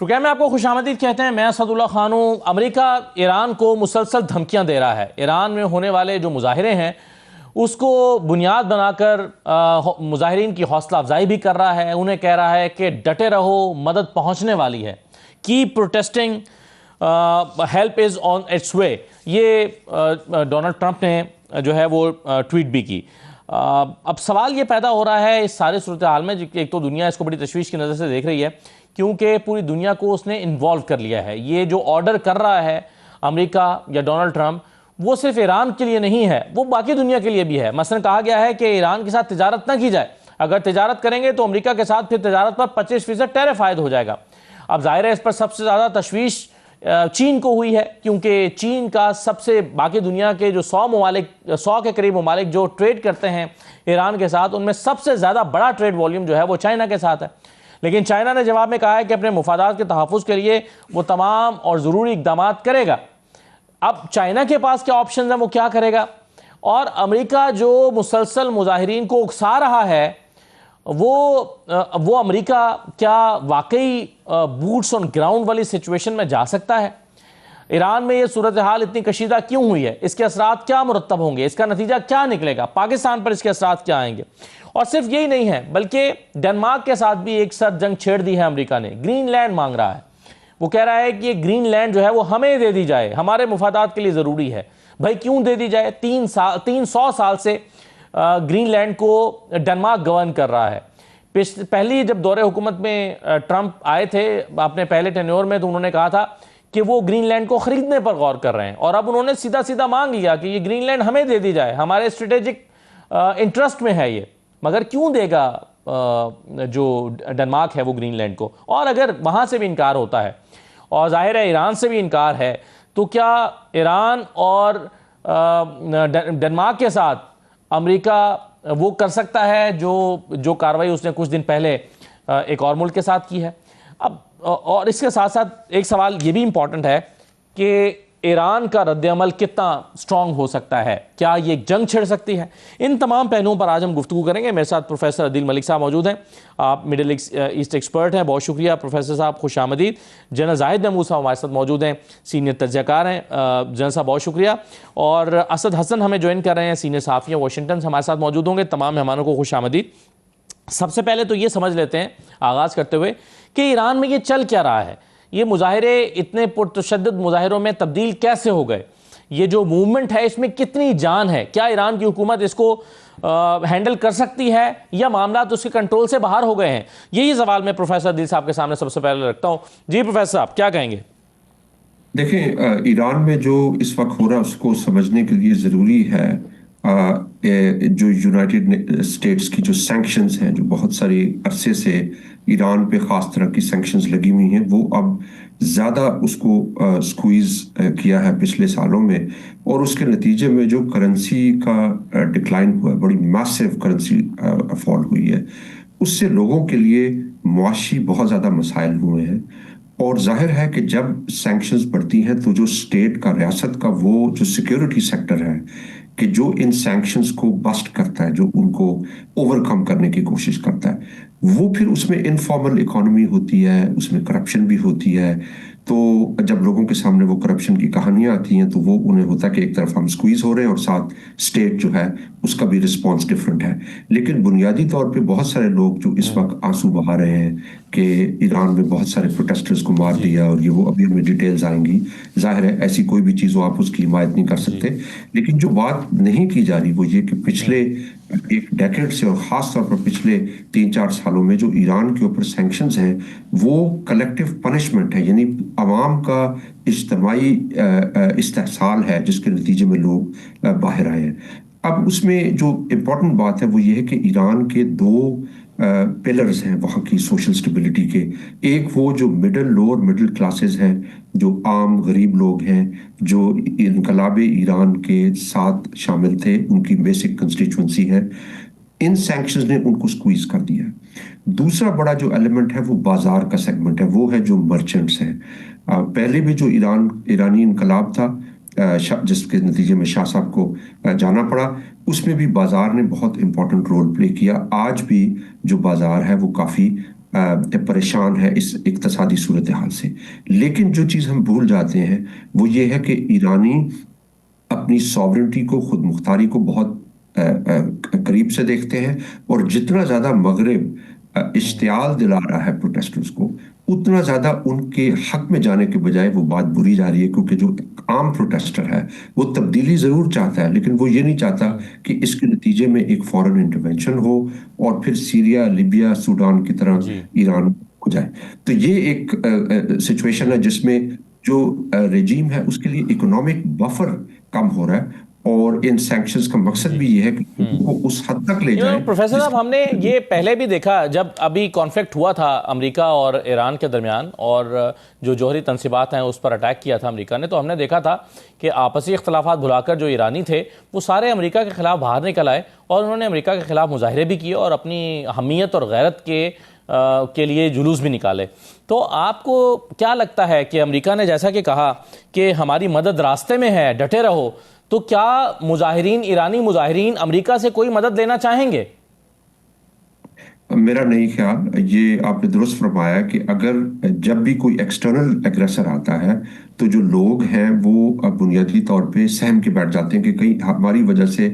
Programme میں آپ کو خوش آمدید کہتے ہیں. میں اسد اللہ خان ہوں. امریکہ ایران کو مسلسل دھمکیاں دے رہا ہے. ایران میں ہونے والے جو مظاہرے ہیں اس کو بنیاد بنا کر مظاہرین کی حوصلہ افزائی بھی کر رہا ہے. انہیں کہہ رہا ہے کہ ڈٹے رہو, مدد پہنچنے والی ہے. Keep protesting, help is on its way. یہ ڈونلڈ ٹرمپ نے جو ہے وہ ٹویٹ بھی کی. اب سوال یہ پیدا ہو رہا ہے اس سارے صورتحال میں, ایک تو دنیا اس کو بڑی تشویش کی نظر سے دیکھ رہی ہے کیونکہ پوری دنیا کو اس نے انوالو کر لیا ہے. یہ جو آرڈر کر رہا ہے امریکہ یا ڈونلڈ ٹرمپ, وہ صرف ایران کے لیے نہیں ہے, وہ باقی دنیا کے لیے بھی ہے. مثلا کہا گیا ہے کہ ایران کے ساتھ تجارت نہ کی جائے. اگر تجارت کریں گے تو امریکہ کے ساتھ پھر تجارت پر 25% ٹیرف عائد ہو جائے گا. اب ظاہر ہے اس پر سب سے زیادہ تشویش چین کو ہوئی ہے کیونکہ چین کا سب سے باقی دنیا کے جو 100 کے قریب ممالک جو ٹریڈ کرتے ہیں ایران کے ساتھ, ان میں سب سے زیادہ بڑا ٹریڈ والیوم جو ہے وہ چائنا کے ساتھ ہے. لیکن چائنا نے جواب میں کہا ہے کہ اپنے مفادات کے تحفظ کے لیے وہ تمام اور ضروری اقدامات کرے گا. اب چائنا کے پاس کیا آپشنز ہیں, وہ کیا کرے گا؟ اور امریکہ جو مسلسل مظاہرین کو اکسا رہا ہے وہ امریکہ کیا واقعی بوٹس آن گراؤنڈ والی سچویشن میں جا سکتا ہے؟ ایران میں یہ صورتحال اتنی کشیدہ کیوں ہوئی ہے؟ اس کے اثرات کیا مرتب ہوں گے؟ اس کا نتیجہ کیا نکلے گا؟ پاکستان پر اس کے اثرات کیا آئیں گے؟ اور صرف یہی نہیں ہے بلکہ ڈنمارک کے ساتھ بھی ایک ساتھ جنگ چھیڑ دی ہے امریکہ نے. گرین لینڈ مانگ رہا ہے. وہ کہہ رہا ہے کہ یہ گرین لینڈ جو ہے وہ ہمیں دے دی جائے, ہمارے مفادات کے لیے ضروری ہے. بھائی کیوں دے دی جائے؟ 300 سال سے گرین لینڈ کو ڈنمارک گورن کر رہا ہے. پہلی جب دور حکومت میں ٹرمپ آئے تھے اپنے پہلے ٹینیور میں, تو انہوں نے کہا تھا کہ وہ گرین لینڈ کو خریدنے پر غور کر رہے ہیں, اور اب انہوں نے سیدھا مانگ لیا کہ یہ گرین لینڈ ہمیں دے دی جائے, ہمارے اسٹریٹجک انٹرسٹ میں ہے یہ. مگر کیوں دے گا جو ڈنمارک ہے وہ گرین لینڈ کو؟ اور اگر وہاں سے بھی انکار ہوتا ہے اور ظاہر ہے ایران سے بھی انکار ہے, تو کیا ایران اور ڈنمارک کے ساتھ امریکہ وہ کر سکتا ہے جو کارروائی اس نے کچھ دن پہلے ایک اور ملک کے ساتھ کی ہے؟ اب اور اس کے ساتھ ساتھ ایک سوال یہ بھی امپورٹنٹ ہے کہ ایران کا رد عمل کتنا سٹرونگ ہو سکتا ہے, کیا یہ ایک جنگ چھڑ سکتی ہے؟ ان تمام پہلوؤں پر آج ہم گفتگو کریں گے. میرے ساتھ پروفیسر عدیل ملک صاحب موجود ہیں, آپ مڈل ایسٹ ایکسپرٹ ہیں. بہت شکریہ پروفیسر صاحب, خوش آمدید. جنرل زاہد محمود صاحب ہمارے ساتھ موجود ہیں, سینئر تجزیہ کار ہیں. جنرل صاحب بہت شکریہ. اور اسد حسن ہمیں جوائن کر رہے ہیں, سینئر صحافی ہیں واشنگٹن سے, ہمارے ساتھ موجود ہوں گے. تمام مہمانوں کو خوش آمدید. سب سے پہلے تو یہ سمجھ لیتے ہیں آغاز کرتے ہوئے کہ ایران میں یہ چل کیا رہا ہے, یہ مظاہرے اتنے پرتشدد مظاہروں میں تبدیل کیسے ہو گئے؟ یہ جو موومنٹ ہے اس میں کتنی جان ہے؟ کیا ایران کی حکومت اس کو ہینڈل کر سکتی ہے یا معاملات اس کے کنٹرول سے باہر ہو گئے ہیں؟ یہی سوال میں پروفیسر عدیل صاحب کے سامنے سب سے پہلے رکھتا ہوں. جی پروفیسر صاحب کیا کہیں گے؟ دیکھیں, ایران میں جو اس وقت ہو رہا ہے اس کو سمجھنے کے لیے ضروری ہے جو یونائٹڈ اسٹیٹس کی جو سینکشنز ہیں, جو بہت ساری عرصے سے ایران پہ خاص طرح کی سینکشنز لگی ہوئی ہیں, وہ اب زیادہ اس کو سکویز کیا ہے پچھلے سالوں میں, اور اس کے نتیجے میں جو کرنسی کا ڈکلائن ہوا ہے, بڑی میسیو کرنسی فال ہوئی ہے, اس سے لوگوں کے لیے معاشی بہت زیادہ مسائل ہوئے ہیں. اور ظاہر ہے کہ جب سینکشنز بڑھتی ہیں تو جو اسٹیٹ کا, ریاست کا وہ جو سیکیورٹی سیکٹر ہے کہ جو ان سینکشنز کو بسٹ کرتا ہے, جو ان کو اوور کم کرنے کی کوشش کرتا ہے, وہ پھر اس میں انفارمل اکانومی ہوتی ہے, اس میں کرپشن بھی ہوتی ہے. تو جب لوگوں کے سامنے وہ کرپشن کی کہانیاں آتی ہیں تو وہ انہیں ہوتا ہے کہ ایک طرف ہم سکویز ہو رہے ہیں اور ساتھ اسٹیٹ جو ہے اس کا بھی رسپانس ڈفرینٹ ہے. لیکن بنیادی طور پہ بہت سارے لوگ جو اس وقت آنسو بہا رہے ہیں کہ ایران میں بہت سارے پروٹیسٹرز کو مار دیا, اور یہ وہ ابھی ہمیں ڈیٹیلز آئیں گی. ظاحر ہے ایسی کوئی بھی چیز ہو آپ اس کی حمایت نہیں کر سکتے, لیکن جو بات نہیں کی جا رہی وہ یہ کہ پچھلے ایک ڈیکیڈ سے اور خاص طور پر پچھلے 3-4 سالوں میں جو ایران کے اوپر سینکشنز ہیں وہ کلیکٹیو پنشمنٹ ہے, یعنی عوام کا اجتماعی استحصال ہے جس کے نتیجے میں لوگ باہر آئے ہیں. اب اس میں جو امپورٹنٹ بات ہے وہ یہ ہے کہ ایران کے 2 پلرز ہیں وہاں کی سوشل سٹیبلٹی کے. ایک وہ جو لوور مڈل کلاسز ہیں, جو عام غریب لوگ ہیں, جو انقلاب ایران کے ساتھ شامل تھے, ان کی بیسک کنسٹیچوئنسی ہے. ان سینکشنز نے ان کو سکویز کر دیا. دوسرا بڑا جو ایلیمنٹ ہے وہ بازار کا سیگمنٹ ہے, وہ ہے جو مرچنٹس ہیں. پہلے بھی جو ایرانی انقلاب تھا جس کے نتیجے میں شاہ صاحب کو جانا پڑا, اس میں بھی بازار نے بہت امپورٹنٹ رول پلے کیا. آج بھی جو بازار ہے وہ کافی پریشان ہے اس اقتصادی صورتحال سے. لیکن جو چیز ہم بھول جاتے ہیں وہ یہ ہے کہ ایرانی اپنی ساورنٹی کو، خود مختاری کو بہت قریب سے دیکھتے ہیں، اور جتنا زیادہ مغرب اشتعال دلا رہا ہے پروٹیسٹرز کو، اتنا زیادہ ان کے حق میں جانے کے بجائے وہ بات بری جا رہی ہے. کیونکہ جو عام پروٹیسٹر ہے وہ تبدیلی ضرور چاہتا ہے، لیکن وہ یہ نہیں چاہتا کہ اس کے نتیجے میں ایک فورن انٹرونشن ہو اور پھر سیریا، لیبیا، سوڈان کی طرح جی ایران ہو جائے. تو یہ ایک سچویشن ہے جس میں جو رجیم ہے اس کے لیے اکنامک بفر کم ہو رہا ہے، اور ان سینکشنز کا مقصد بھی یہ ہے کہ ان کو اس حد تک لے جائیں. پروفیسر صاحب، ہم نے یہ پہلے بھی دیکھا جب ابھی کانفلکٹ ہوا تھا امریکہ اور ایران کے درمیان، اور جو جوہری تنصیبات ہیں اس پر اٹیک کیا تھا امریکہ نے، تو ہم نے دیکھا تھا کہ آپسی اختلافات بھلا کر جو ایرانی تھے وہ سارے امریکہ کے خلاف باہر نکل آئے، اور انہوں نے امریکہ کے خلاف مظاہرے بھی کیے اور اپنی حمیت اور غیرت کے لیے جلوس بھی نکالے. تو آپ کو کیا لگتا ہے کہ امریکہ نے جیسا کہ کہا کہ ہماری مدد راستے میں ہے، ڈٹے رہو، تو کیا مظاہرین، ایرانی مظاہرین امریکہ سے کوئی مدد لینا چاہیں گے؟ میرا نہیں خیال. یہ آپ نے درست فرمایا کہ اگر جب بھی کوئی ایکسٹرنل ایگریسر آتا ہے تو جو لوگ ہیں وہ بنیادی طور پہ سہم کے بیٹھ جاتے ہیں کہ کہیں ہماری وجہ سے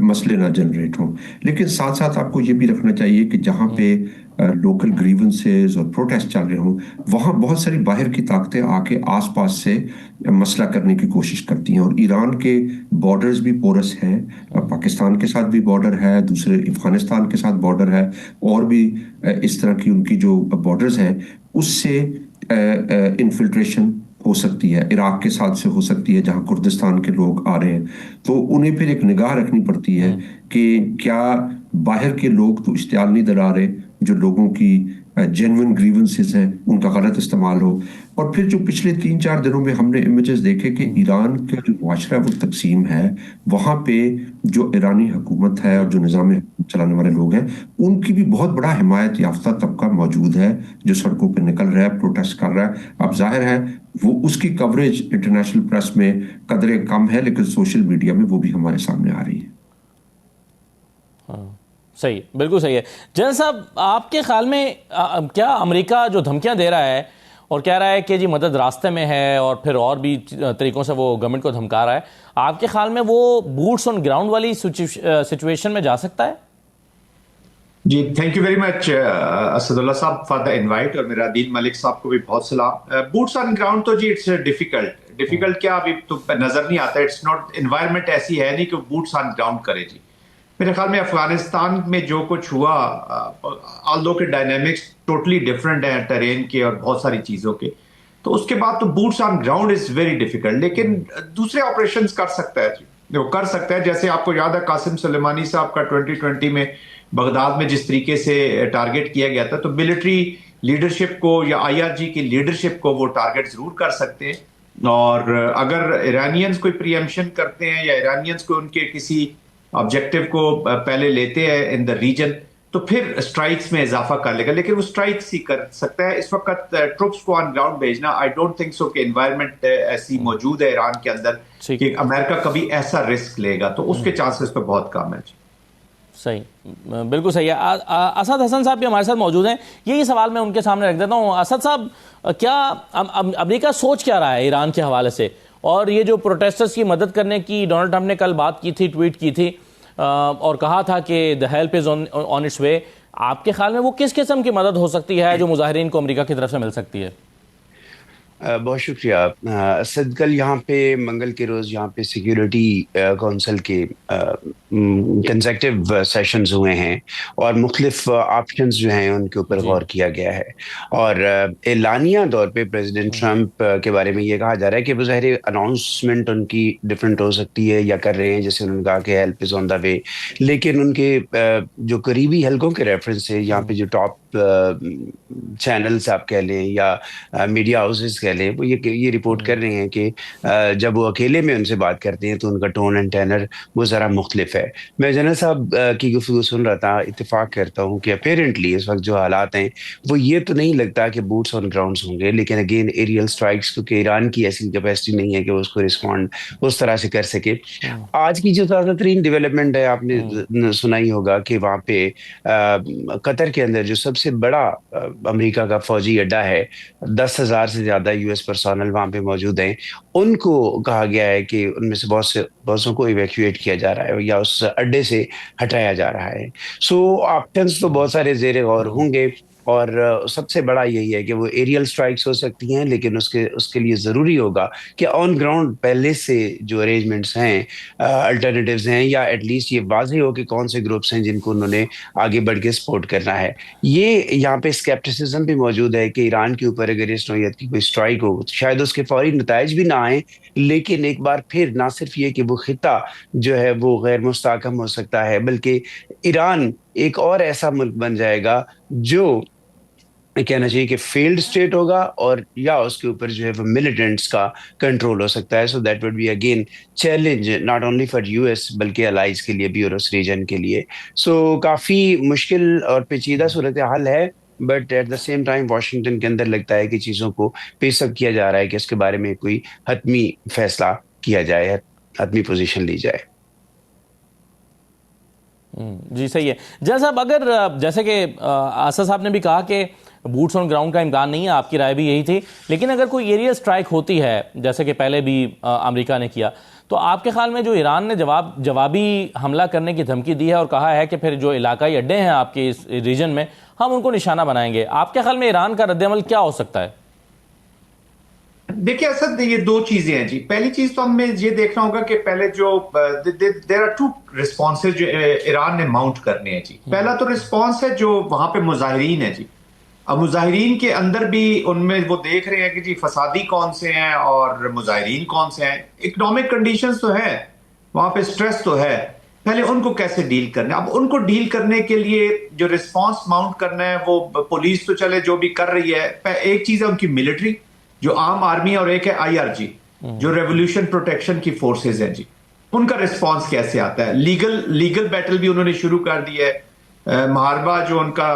مسئلے نہ جنریٹ ہوں. لیکن ساتھ ساتھ آپ کو یہ بھی رکھنا چاہیے کہ جہاں پہ لوکل گریونسز اور پروٹیسٹ چل رہے ہوں، وہاں بہت ساری باہر کی طاقتیں آ کے آس پاس سے مسئلہ کرنے کی کوشش کرتی ہیں. اور ایران کے بارڈرز بھی پورس ہیں، پاکستان کے ساتھ بھی بارڈر ہے، دوسرے افغانستان کے ساتھ بارڈر ہے، اور بھی اس طرح کی ان کی جو بارڈرز ہیں اس سے انفلٹریشن ہو سکتی ہے. عراق کے ساتھ سے ہو سکتی ہے جہاں کردستان کے لوگ آ رہے ہیں. تو انہیں پھر ایک نگاہ رکھنی پڑتی ہے کہ کیا باہر کے لوگ تو اشتعال نہیں دلا رہے، جو لوگوں کی جینوئن گریونسز ہیں ان کا غلط استعمال ہو. اور پھر جو پچھلے 3-4 دنوں میں ہم نے امیجز دیکھے کہ ایران کا جو معاشرہ وہ تقسیم ہے، وہاں پہ جو ایرانی حکومت ہے اور جو نظام چلانے والے لوگ ہیں ان کی بھی بہت بڑا حمایت یافتہ طبقہ موجود ہے جو سڑکوں پہ نکل رہا ہے، پروٹیسٹ کر رہا ہے. اب ظاہر ہے وہ اس کی کوریج انٹرنیشنل پریس میں قدرے کم ہے، لیکن سوشل میڈیا میں وہ بھی ہمارے سامنے آ رہی ہے. صحیح، بالکل صحیح ہے. جنرل صاحب، آپ کے خیال میں کیا امریکہ جو دھمکیاں دے رہا ہے اور کہہ رہا ہے کہ جی مدد راستے میں ہے، اور پھر اور بھی طریقوں سے وہ گورنمنٹ کو دھمکا رہا ہے، آپ کے خیال میں وہ بوٹس آن گراؤنڈ والی سچویشن میں جا سکتا ہے؟ جی، thank you very much Asadullah صاحب فار دا انوائٹ، اور میرا عدیل ملک صاحب کو بھی بہت سلام. بوٹس آن گراؤنڈ تو جی اٹس ڈیفیکلٹ کیا ابھی تو نظر نہیں آتا. اٹس ناٹ انوائرمنٹ ایسی ہے نہیں کہ بوٹس آن گراؤنڈ کرے. جی میرے خیال میں افغانستان میں جو کچھ ہوا، آلدو کے ڈائنامکس ٹوٹلی ڈفرینٹ ہیں ٹرین کے اور بہت ساری چیزوں کے، تو اس کے بعد تو boots on ground is very difficult. لیکن دوسرے آپریشنز کر سکتا ہے، وہ کر سکتا ہے. جیسے آپ کو یاد ہے قاسم سلیمانی صاحب کا 2020 میں بغداد میں جس طریقے سے ٹارگٹ کیا گیا تھا، تو ملٹری لیڈرشپ کو یا آئی آر جی کی لیڈرشپ کو وہ ٹارگٹ ضرور کر سکتے ہیں. اور اگر ایرانینز کوئی پریمپشن کرتے ہیں یا ایرانینز کو ان کے کسی آبجیکٹو کو پہلے لیتے ہیں ان دا ریجن، تو پھر اسٹرائکس میں اضافہ کر لے گا. لیکن وہ اسٹرائکس ہی کر سکتا ہے. اس وقت ٹروپس کو آن گراؤنڈ بھیجنا، آئی ڈونٹ تھنک سو کہ انوائرمنٹ ایسی موجود ہے ایران کے اندر کہ امریکہ کبھی ایسا رسک لے گا. تو اس کے چانسز تو بہت کم ہے. صحیح، بالکل صحیح ہے. اسد حسن صاحب بھی ہمارے ساتھ موجود ہیں. یہی سوال میں ان کے سامنے رکھ دیتا ہوں. اسد صاحب، کیا امریکہ سوچ کیا رہا ہے ایران کے حوالے سے؟ اور یہ جو پروٹیسٹرز کی مدد کرنے کی ڈونلڈ ٹرمپ نے کل بات کی تھی، ٹویٹ کی تھی اور کہا تھا کہ the help is on its way، آپ کے خیال میں وہ کس قسم کی مدد ہو سکتی ہے جو مظاہرین کو امریکہ کی طرف سے مل سکتی ہے؟ بہت شکریہ اسد. کل یہاں پہ منگل کے روز یہاں پہ سیکیورٹی کونسل کے کنزیکٹیو سیشنز ہوئے ہیں اور مختلف آپشنز جو ہیں ان کے اوپر غور کیا گیا ہے. اور اعلانیہ طور پہ پریزیڈنٹ ٹرمپ کے بارے میں یہ کہا جا رہا ہے کہ بظاہر اناؤنسمنٹ ان کی ڈفرینٹ ہو سکتی ہے یا کر رہے ہیں، جیسے انہوں نے کہا کہ ہیلپ از آن دا وے، لیکن ان کے جو قریبی حلقوں کے ریفرنس سے یہاں پہ جو ٹاپ چینلز آپ کہہ لیں یا میڈیا ہاؤسز کہہ لیں، وہ یہ رپورٹ کر رہے ہیں کہ جب وہ اکیلے میں ان سے بات کرتے ہیں تو ان کا ٹون اینڈ ٹینر وہ ذرا مختلف ہے. میں جنرل صاحب کی گفتگو سن رہا تھا، اتفاق کرتا ہوں کہ اپیرنٹلی اس وقت جو حالات ہیں وہ یہ تو نہیں لگتا کہ بوٹس آن گراؤنڈز ہوں گے، لیکن اگین ایریل اسٹرائکس، کیونکہ ایران کی ایسی کیپیسٹی نہیں ہے کہ وہ اس کو رسپونڈ اس طرح سے کر سکے. آج کی جو تازہ ترین ڈیولپمنٹ ہے، آپ نے سنا ہی ہوگا کہ وہاں پہ قطر کے اندر جو سب سے بڑا امریکہ کا فوجی اڈا ہے, 10,000 سے زیادہ US پرسونل وہاں پہ موجود ہیں, ان کو کہا گیا ہے کہ ان میں سے بہت سو کو ایویکویٹ کیا جا رہا ہے یا اس اڈے سے ہٹایا جا رہا ہے. سو آپشنز تو بہت سارے زیر غور ہوں گے, اور سب سے بڑا یہی ہے کہ وہ ایریل سٹرائکس ہو سکتی ہیں, لیکن اس کے لیے ضروری ہوگا کہ آن گراؤنڈ پہلے سے جو ارینجمنٹس ہیں, الٹرنیٹیوز ہیں, یا ایٹ لیسٹ یہ واضح ہو کہ کون سے گروپس ہیں جن کو انہوں نے آگے بڑھ کے سپورٹ کرنا ہے. یہ یہاں پہ اسکیپٹسزم بھی موجود ہے کہ ایران کے اوپر اگر اس نوعیت کی کوئی سٹرائک ہو شاید اس کے فوری نتائج بھی نہ آئیں, لیکن ایک بار پھر نہ صرف یہ کہ وہ خطہ جو ہے وہ غیر مستحکم ہو سکتا ہے, بلکہ ایران ایک اور ایسا ملک بن جائے گا جو کہنا چاہیے کہ فیلڈ اسٹیٹ ہوگا, اور یا اس کے اوپر جو ہے وہ ملیٹنٹس کا کنٹرول ہو سکتا ہے. So that would be again challenge not only for US بلکہ الائز کے لیے بھی اور اس ریجن کے لیے. سو کافی مشکل اور پیچیدہ صورتحال ہے, but at the same time Washington کے اندر لگتا ہے کہ چیزوں کو پیس اپ کیا جا رہا ہے کہ اس کے بارے میں کوئی حتمی فیصلہ کیا جائے, حتمی پوزیشن لی جائے. جی صحیح ہے. جیسا اگر جیسے کہ آصف صاحب نے بھی کہا کہ بوٹس آن گراؤنڈ کا امکان نہیں ہے, آپ کی رائے بھی یہی تھی, لیکن اگر کوئی ایریل سٹرائک ہوتی ہے جیسے کہ پہلے بھی امریکہ نے کیا, تو آپ کے خیال میں جو ایران نے جوابی حملہ کرنے کی دھمکی دی ہے اور کہا ہے کہ پھر جو علاقائی اڈے ہیں آپ کے اس ریجن میں ہم ان کو نشانہ بنائیں گے, آپ کے خیال میں ایران کا رد عمل کیا ہو سکتا ہے؟ دیکھیں اسد, یہ دو چیزیں ہیں جی. پہلی چیز تو ہمیں یہ دیکھنا ہوگا کہ پہلے جو دیر آر ٹو رسپانسز جو ایران نے ماؤنٹ کرنے ہیں جی. پہلا تو رسپانس ہے جو وہاں پہ مظاہرین ہیں جی. اب مظاہرین کے اندر بھی ان میں وہ دیکھ رہے ہیں کہ جی فسادی کون سے ہیں اور مظاہرین کون سے ہیں. اکنامک کنڈیشنز تو ہے وہاں پہ, سٹریس تو ہے, پہلے ان کو کیسے ڈیل کرنا ہے. اب ان کو ڈیل کرنے کے لیے جو رسپانس ماؤنٹ کرنا ہے وہ پولیس تو چلے جو بھی کر رہی ہے, ایک چیز ہے ان کی ملٹری جو عام آرمی, اور ایک ہے IRG جو ریولوشن پروٹیکشن کی فورسز ہیں جی. ان کا رسپانس کیسے آتا ہے. لیگل بیٹل بھی انہوں نے شروع کر دی ہے. محاربہ جو ان کا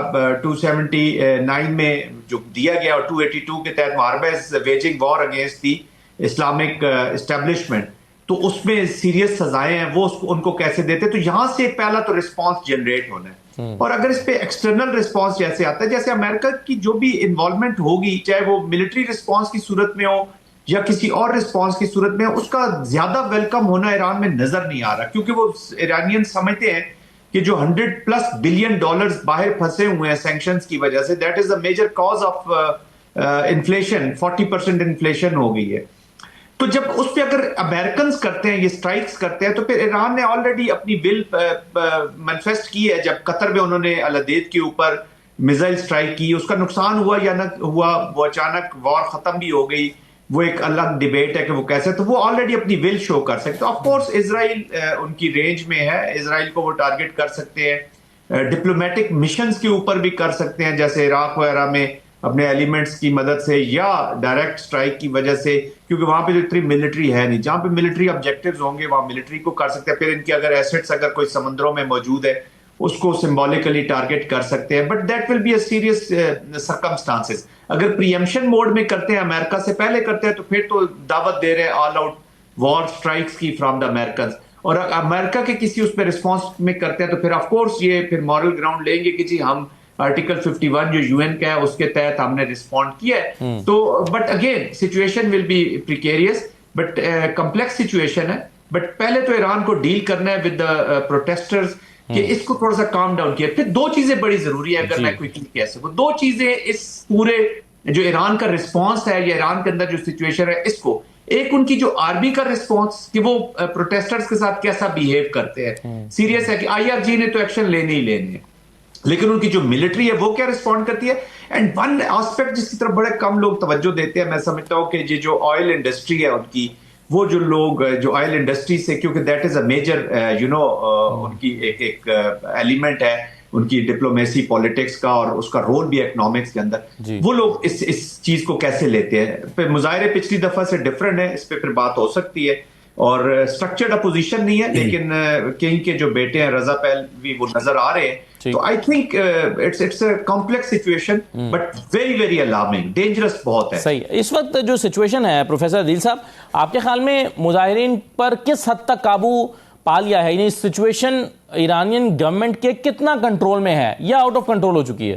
279 میں جو دیا گیا اور 282 کے تحت محاربہ is waging war against the Islamic establishment, تو اس میں سیریس سزائیں ہیں, وہ ان کو کیسے دیتے. تو یہاں سے پہلا تو رسپانس جنریٹ ہونا ہے. اور اگر اس پہ ایکسٹرنل رسپانس جیسے آتا ہے, جیسے امریکہ کی جو بھی انوالومنٹ ہوگی, چاہے وہ ملٹری رسپانس کی صورت میں ہو یا کسی اور رسپانس کی صورت میں, اس کا زیادہ ویلکم ہونا ایران میں نظر نہیں آ رہا, کیونکہ وہ ایرانین سمجھتے ہیں کہ جو $100+ بلین باہر پھنسے ہوئے ہیں سینکشنز کی وجہ سے, that is a major cause of inflation. 40% inflation ہو گئی ہے. تو جب اس پہ اگر امریکنز کرتے ہیں یہ سٹرائکس کرتے ہیں, تو پھر ایران نے آلریڈی اپنی ول مینیفیسٹ کی ہے. جب قطر میں انہوں نے العدید کے اوپر میزائل سٹرائک کی, اس کا نقصان ہوا یا نہ ہوا, وہ اچانک وار ختم بھی ہو گئی, وہ ایک الگ ڈیبیٹ ہے کہ وہ کیسے, تو وہ آلریڈی اپنی ول شو کر سکتے. آف کورس اسرائیل ان کی رینج میں ہے, اسرائیل کو وہ ٹارگٹ کر سکتے ہیں, ڈپلومیٹک مشنز کے اوپر بھی کر سکتے ہیں جیسے عراق وغیرہ میں اپنے ایلیمنٹس کی مدد سے, یا ڈائریکٹ سٹرائک کی وجہ سے, کیونکہ وہاں پہ جو اتنی ملٹری ہے نہیں. جہاں پہ ملٹری آبجیکٹیوز ہوں گے وہاں ملٹری کو کر سکتے ہیں. پھر ان کی اگر ایسٹس اگر کوئی سمندروں میں موجود ہے اس کو سمبولیکلی ٹارگٹ کر سکتے ہیں, but that will be a serious circumstances. اگر پریمپشن موڈ میں کرتے ہیں, امریکہ سے پہلے کرتے ہیں, تو پھر تو دعوت دے رہے ہیں آل آؤٹ وار سٹرائکس کی فرام دا امریکنز. اور امریکہ کے کسی اس پہ رسپانس میں کرتے ہیں تو پھر آف کورس یہ پھر مورل گراؤنڈ لیں گے کہ جی ہم آرٹیکل 51 جو UN کا ہے اس کے تحت ہم نے رسپونڈ کیا ہے. تو but again situation will be precarious, but complex situation ہے. بٹ پہلے تو ایران کو ڈیل کرنا ہے ود دا پروٹیسٹرز کہ اس کو تھوڑا سا کام ڈاؤن کیا. پھر دو چیزیں بڑی ضروری ہے, اگر میں کوئکلی کہہ سکوں, دو چیزیں اس پورے جو ایران کا رسپانس ہے یا ایران کے اندر جو سچویشن ہے اس کو, ایک ان کی جو آرمی کا رسپانس کہ وہ پروٹیسٹرز کے ساتھ کیسا بیہیو کرتے ہیں. سیریس ہے کہ IRG نے تو ایکشن لینے ہی لینے ہیں, لیکن ان کی جو ملٹری ہے وہ کیا رسپونڈ کرتی ہے. اینڈ ون آسپیکٹ جس کی طرف بڑے کم لوگ توجہ دیتے ہیں, میں سمجھتا ہوں کہ یہ جو آئل انڈسٹری ہے ان کی, وہ جو لوگ جو آئل انڈسٹری سے, کیونکہ دیٹ از اے میجر ان کی ایک ایلیمنٹ ہے ان کی ڈپلومیسی پالیٹکس کا, اور اس کا رول بھی اکنامکس کے اندر, وہ لوگ اس چیز کو کیسے لیتے ہیں. پھر مظاہرے پچھلی دفعہ سے ڈفرینٹ ہے, اس پہ پھر بات ہو سکتی ہے. اور اسٹرکچرڈ اپوزیشن نہیں ہے, لیکن کہیں کے جو بیٹے ہیں رضا پہلوی وہ نظر آ رہے ہیں. تو I think it's a complex situation, but very very alarming, dangerous بہت ہے. صحیح. اس وقت جو سچویشن ہے پروفیسر عدیل صاحب, آپ کے خیال میں مظاہرین پر کس حد تک قابو پا لیا ہے؟ یعنی سچویشن ایرانین گورنمنٹ کے کتنا کنٹرول میں ہے یا آؤٹ آف کنٹرول ہو چکی ہے؟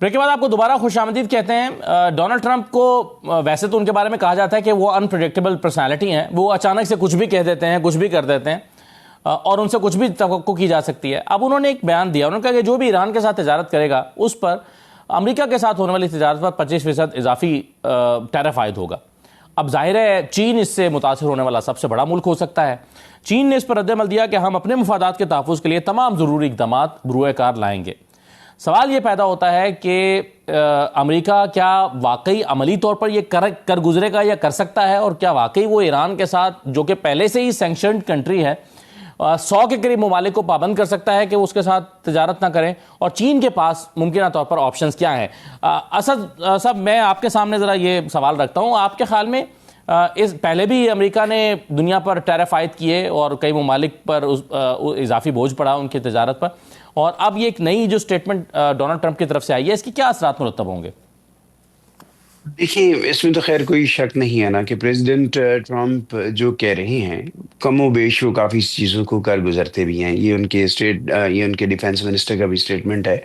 بریک کے بعد آپ کو دوبارہ خوش آمدید کہتے ہیں. ڈونلڈ ٹرمپ کو ویسے تو ان کے بارے میں کہا جاتا ہے کہ وہ انپریڈکٹیبل پرسنالٹی ہیں, وہ اچانک سے کچھ بھی کہہ دیتے ہیں, کچھ بھی کر دیتے ہیں اور ان سے کچھ بھی توقع کی جا سکتی ہے. اب انہوں نے ایک بیان دیا, انہوں نے کہا کہ جو بھی ایران کے ساتھ تجارت کرے گا اس پر امریکہ کے ساتھ ہونے والی تجارت پر 25% اضافی ٹیرف عائد ہوگا. اب ظاہر ہے چین اس سے متاثر ہونے والا سب سے بڑا ملک ہو سکتا ہے. چین نے اس پر رد عمل دیا کہ ہم اپنے مفادات کے تحفظ کے لیے تمام ضروری اقدامات بروئے کار لائیں گے. سوال یہ پیدا ہوتا ہے کہ امریکہ کیا واقعی عملی طور پر یہ کر گزرے گا یا کر سکتا ہے, اور کیا واقعی وہ ایران کے ساتھ جو کہ پہلے سے ہی سینکشنڈ کنٹری ہے 100 کے قریب ممالک کو پابند کر سکتا ہے کہ وہ اس کے ساتھ تجارت نہ کریں, اور چین کے پاس ممکنہ طور پر آپشنز کیا ہیں؟ اسد صاحب, میں آپ کے سامنے ذرا یہ سوال رکھتا ہوں, آپ کے خیال میں اس پہلے بھی امریکہ نے دنیا پر ٹیرف عائد کیے اور کئی ممالک پر اضافی بوجھ پڑا ان کی تجارت پر, اور اب یہ ایک نئی جو سٹیٹمنٹ ڈونلڈ ٹرمپ کی طرف سے آئی ہے, اس کی کیا اثرات مرتب ہوں گے؟ دیکھیں, اس میں تو خیر کوئی شک نہیں ہے نا کہ پریزیڈنٹ ٹرمپ جو کہہ رہے ہیں کم و بیش وہ کافی چیزوں کو کر گزرتے بھی ہیں. یہ ان کے ڈیفینس منسٹر کا بھی اسٹیٹمنٹ ہے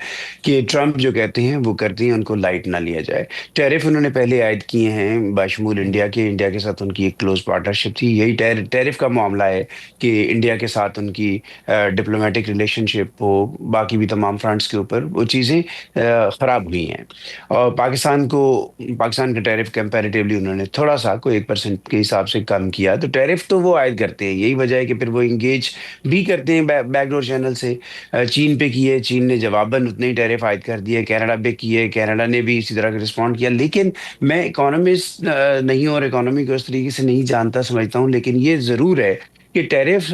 کہ ٹرمپ جو کہتے ہیں وہ کرتے ہیں, ان کو لائٹ نہ لیا جائے. ٹیرف انہوں نے پہلے عائد کیے ہیں باشمول انڈیا کے ساتھ ان کی ایک کلوز پارٹنرشپ تھی. یہی ٹیرف کا معاملہ ہے کہ انڈیا کے ساتھ ان کی ڈپلومیٹک ریلیشن شپ ہو, باقی بھی تمام فرنٹس کے اوپر وہ چیزیں خراب ہوئی ہیں. اور پاکستان کے ٹیرف کمپیریٹیولی انہوں نے تھوڑا سا کوئی 1% کے حساب سے کم کیا. تو ٹیرف تو وہ عائد کرتے ہیں, یہی وجہ ہے کہ پھر وہ انگیج بھی کرتے ہیں بیک ڈور چینل سے. چین پہ کیے, چین نے جواباً اتنے ہی ٹیرف عائد کر دیے. کینیڈا پہ کیے, کینیڈا نے بھی اسی طرح کا رسپونڈ کیا. لیکن میں اکانومسٹ نہیں اور اکانومی کو اس طریقے سے نہیں جانتا سمجھتا ہوں, لیکن یہ ضرور ہے کہ ٹیرف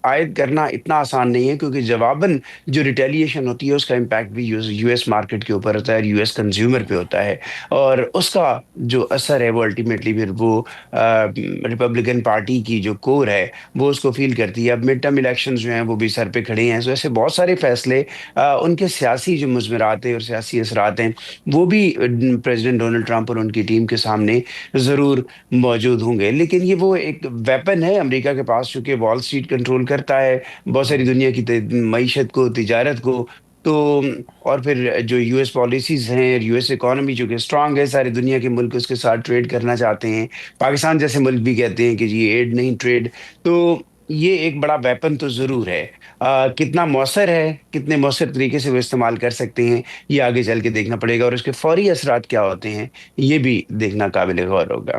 عائد کرنا اتنا آسان نہیں ہے, کیونکہ جواباً جو ریٹیلیشن ہوتی ہے اس کا امپیکٹ بھی یو ایس مارکیٹ کے اوپر ہوتا ہے, یو ایس کنزیومر پہ ہوتا ہے, اور اس کا جو اثر ہے وہ الٹیمیٹلی پھر وہ ریپبلکن پارٹی کی جو کور ہے وہ اس کو فیل کرتی ہے. اب مڈ ٹرم الیکشنز جو ہیں وہ بھی سر پہ کھڑے ہیں, تو ایسے بہت سارے فیصلے ان کے سیاسی جو مضمرات ہیں اور سیاسی اثرات ہیں وہ بھی پریزیڈنٹ ڈونلڈ ٹرمپ اور ان کی ٹیم کے سامنے ضرور موجود ہوں گے. لیکن یہ وہ ایک ویپن ہے امریکہ کے پاس, چونکہ وال اسٹریٹ کنٹرول کرتا ہے بہت ساری دنیا کی معیشت کو, تجارت کو, تو اور پھر جو یو ایس پالیسیز ہیں, یو ایس اکانومی جو کہ اسٹرانگ ہے, ساری دنیا کے ملک اس کے ساتھ ٹریڈ کرنا چاہتے ہیں. پاکستان جیسے ملک بھی کہتے ہیں کہ جی ایڈ نہیں ٹریڈ. تو یہ ایک بڑا ویپن تو ضرور ہے. کتنا مؤثر ہے, کتنے مؤثر طریقے سے وہ استعمال کر سکتے ہیں, یہ آگے چل کے دیکھنا پڑے گا, اور اس کے فوری اثرات کیا ہوتے ہیں یہ بھی دیکھنا قابل غور ہوگا.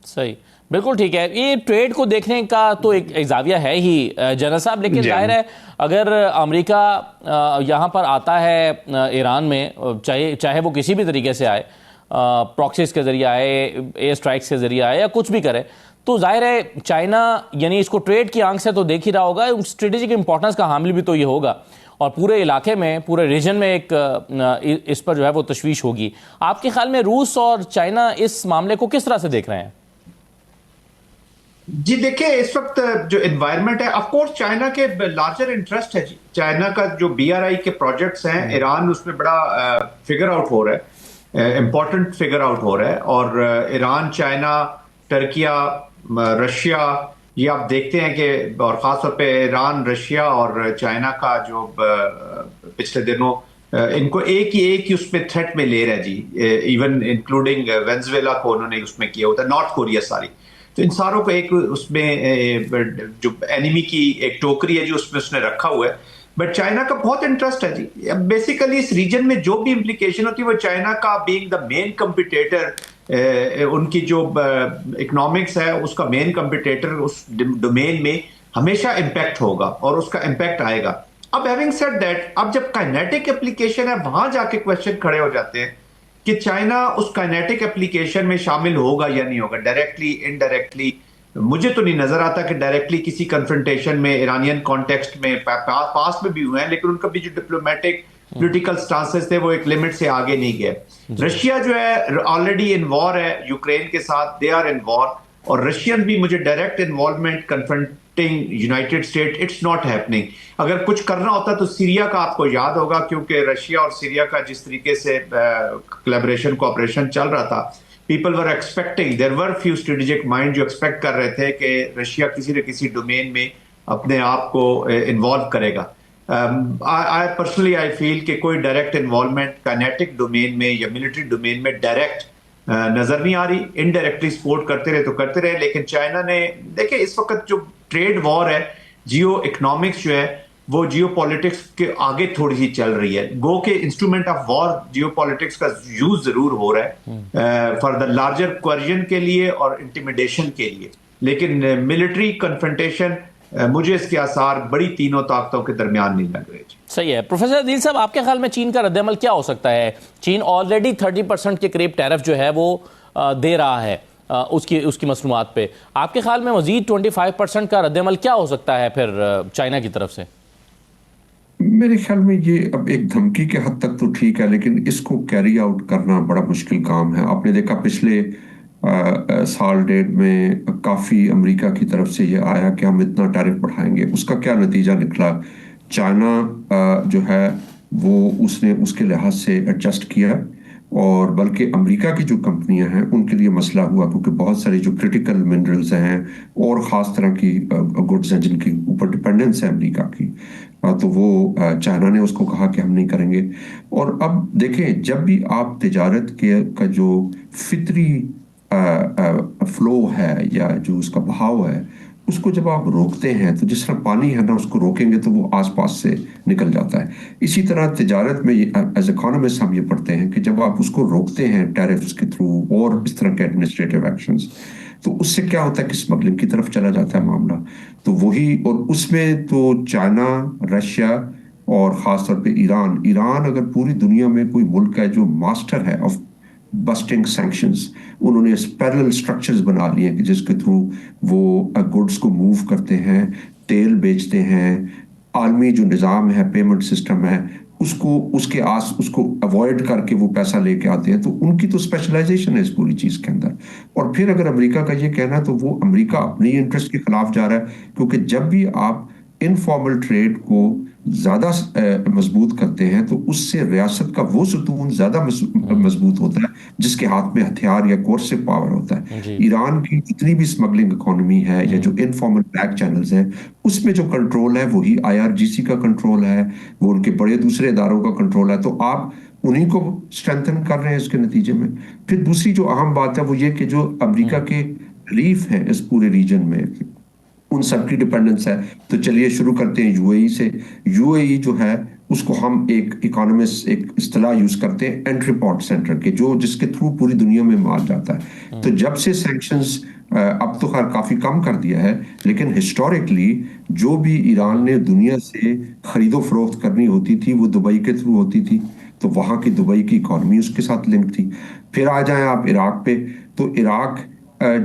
صحیح, بالکل ٹھیک ہے. یہ ٹریڈ کو دیکھنے کا تو ایک زاویہ ہے ہی جنرل صاحب, لیکن ظاہر ہے اگر امریکہ یہاں پر آتا ہے ایران میں, چاہے وہ کسی بھی طریقے سے آئے, پراکسیز کے ذریعے آئے, ایئر اسٹرائکس کے ذریعے آئے, یا کچھ بھی کرے, تو ظاہر ہے چائنا یعنی اس کو ٹریڈ کی آنکھ سے تو دیکھ ہی رہا ہوگا, اسٹریٹجک امپورٹنس کا حامل بھی تو یہ ہوگا, اور پورے علاقے میں, پورے ریجن میں ایک اس پر جو ہے وہ تشویش ہوگی. آپ کے خیال میں روس اور چائنا اس معاملے کو کس طرح سے دیکھ رہے ہیں؟ جی دیکھیں, اس وقت جو انوائرمنٹ ہے, آف کورس چائنا کے لارجر انٹرسٹ ہے. جی چائنا کا جو BRI کے پروجیکٹس ہیں, ایران اس میں بڑا فگر آؤٹ ہو رہا ہے, امپورٹنٹ فگر آؤٹ ہو رہا ہے. اور ایران, چائنا, ٹرکیا, رشیا, یہ آپ دیکھتے ہیں کہ, اور خاص طور پہ ایران, رشیا اور چائنا کا جو پچھلے دنوں ان کو ایک ہی اس میں تھریٹ میں لے رہا ہے جی, ایون انکلوڈنگ وینزویلا کو انہوں نے اس میں کیا ہوتا ہے, نارتھ کوریا ساری. تو ان ساروں کو ایک اس میں جو اینیمی کی ایک ٹوکری ہے جو اس میں اس نے رکھا ہوا ہے. بٹ چائنا کا بہت انٹرسٹ ہے جی. بیسیکلی اس ریجن میں جو بھی امپلیکیشن ہوتی ہے وہ چائنا کا بینگ دا مین کمپیٹیٹر, ان کی جو اکنامکس ہے اس کا مین کمپیٹیٹر اس ڈومین میں ہمیشہ امپیکٹ ہوگا, اور اس کا امپیکٹ آئے گا. اب ہیونگ سیڈ دیٹ, اب جب کائنیٹک اپلیکیشن ہے وہاں جا کے کوشچن کھڑے ہو جاتے ہیں کہ چائنا اس کائنیٹک اپلیکیشن میں شامل ہوگا یا نہیں ہوگا, ڈائریکٹلی, انڈائریکٹلی. مجھے تو نہیں نظر آتا کہ ڈائریکٹلی کسی کنفرنٹیشن میں ایرانین کانٹیکسٹ میں پاس میں بھی ہوئے ہیں, لیکن ان کا بھی جو ڈپلومیٹک پولیٹیکل سٹانسز تھے وہ ایک لمٹ سے آگے نہیں گئے. رشیا جو ہے آلریڈی ان وار ہے یوکرین کے ساتھ, دے آر ان وار, اور رشین بھی مجھے direct involvement confronting United State, it's not happening. اگر کچھ کرنا ہوتا تو سیریا کا آپ کو یاد ہوگا, کیونکہ رشیا اور سیریا کا جس طریقے سے کولیبریشن کوآپریشن چل رہا تھا, people were expecting, there were few strategic mind جو ایکسپیکٹ کر رہے تھے کہ رشیا کسی نہ کسی ڈومین میں اپنے آپ کو انوالو کرے گا. I personally I feel کہ کوئی ڈائریکٹ انوالومنٹ کائنیٹک ڈومین میں یا ملٹری ڈومین میں ڈائریکٹ نظر نہیں آ رہی. انڈائریکٹلی سپورٹ کرتے رہے تو کرتے رہے, لیکن چائنا نے دیکھیں اس وقت جو ٹریڈ وار ہے, جیو اکنامکس جو ہے وہ جیو پالیٹکس کے آگے تھوڑی سی چل رہی ہے. گو کہ instrument of war geopolitics کا یوز ضرور ہو رہا ہے فار دا لارجر کوئرژن کے لیے اور انٹیمیڈیشن کے لیے, لیکن ملٹری کنفرنٹیشن مجھے اس کے آثار بڑی تینوں طاقتوں کے درمیان نہیں لگ رہے. صحیح ہے. پروفیسر عدیل صاحب, آپ کے خیال میں چین کا رد عمل کیا ہو سکتا ہے؟ چین آلریڈی 30% کے قریب ٹیرف جو ہے وہ دے رہا ہے اس کی مصنوعات پہ. آپ کے خیال میں مزید 25% کا رد عمل کیا ہو سکتا ہے پھر چائنا کی طرف سے؟ میرے خیال میں یہ اب ایک دھمکی کے حد تک تو ٹھیک ہے, لیکن اس کو کیری آؤٹ کرنا بڑا مشکل کام ہے. آپ نے دیکھا پچھلے سال ڈیڑھ میں کافی امریکہ کی طرف سے یہ آیا کہ ہم اتنا ٹیرف بڑھائیں گے. اس کا کیا نتیجہ نکلا؟ چائنا جو ہے وہ اس نے اس کے لحاظ سے ایڈجسٹ کیا, اور بلکہ امریکہ کی جو کمپنیاں ہیں ان کے لیے مسئلہ ہوا, کیونکہ بہت سارے جو کرٹیکل منرلز ہیں اور خاص طرح کی گڈز ہیں جن کی اوپر ڈپینڈنس ہے امریکہ کی, تو وہ چائنا نے اس کو کہا کہ ہم نہیں کریں گے. اور اب دیکھیں, جب بھی آپ تجارت کا جو فطری فلو ہے یا جو اس کا بہاؤ ہے اس کو جب آپ روکتے ہیں تو جس طرح پانی ہے نا, اس کو روکیں گے تو وہ آس پاس سے نکل جاتا ہے. اسی طرح تجارت میں ایز اکانومسٹ ہم یہ پڑھتے ہیں کہ جب آپ اس کو روکتے ہیں ٹیرفز کے تھرو اور اس طرح کے ایڈمنسٹریٹو ایکشنز, تو اس سے کیا ہوتا ہے کہ اسمگلنگ کی طرف چلا جاتا ہے معاملہ. تو وہی, اور اس میں تو چائنا, رشیا اور خاص طور پہ ایران اگر پوری دنیا میں کوئی ملک ہے جو ماسٹر ہے آف بسٹنگ سینکشنز, انہوں نے پیرلل سٹرکچرز بنا لیے ہیں کہ جس کے تھرو وہ گڈز کو موو کرتے ہیں, تیل بیچتے ہیں, عالمی جو نظام ہے پیمنٹ سسٹم ہے اس کو اوائڈ کر کے وہ پیسہ لے کے آتے ہیں. تو ان کی تو اسپیشلائزیشن ہے اس پوری چیز کے اندر. اور پھر اگر امریکہ کا یہ کہنا ہے تو وہ امریکہ اپنی انٹرسٹ کے خلاف جا رہا ہے, کیونکہ جب بھی آپ انفارمل ٹریڈ کو زیادہ مضبوط کرتے ہیں تو اس سے ریاست کا وہ ستون زیادہ مضبوط ہوتا ہے جس کے ہاتھ میں ہتھیار یا کورسو پاور ہوتا ہے. ایران کی جتنی بھی اسمگلنگ اکانومی ہے یا جو انفارمل بیک چینلز ہیں اس میں جو کنٹرول ہے وہی IRGC کا کنٹرول ہے, وہ ان کے بڑے دوسرے اداروں کا کنٹرول ہے. تو آپ انہیں کو اسٹرینتھن کر رہے ہیں اس کے نتیجے میں. پھر دوسری جو اہم بات ہے وہ یہ کہ جو امریکہ کے ریلیف ہیں اس پورے ریجن میں ان سب کی ڈیپینڈنس ہے. تو چلیے شروع کرتے ہیں UAE سے. UAE جو ہے اس کو ہم ایک اکانومسٹ ایک اصطلاح یوز کرتے ہیں انٹری پورٹ سینٹر کے, جس کے تھرو پوری دنیا میں مال جاتا ہے. تو جب سے سینکشنز اب تو خیر کافی کم کر دیا ہے, لیکن ہسٹوریکلی جو بھی ایران نے دنیا سے خرید و فروخت کرنی ہوتی تھی وہ دبئی کے تھرو ہوتی تھی, تو وہاں کی دبئی کی اکانومی اس کے ساتھ لنک تھی. پھر آ جائیں آپ عراق پہ, تو عراق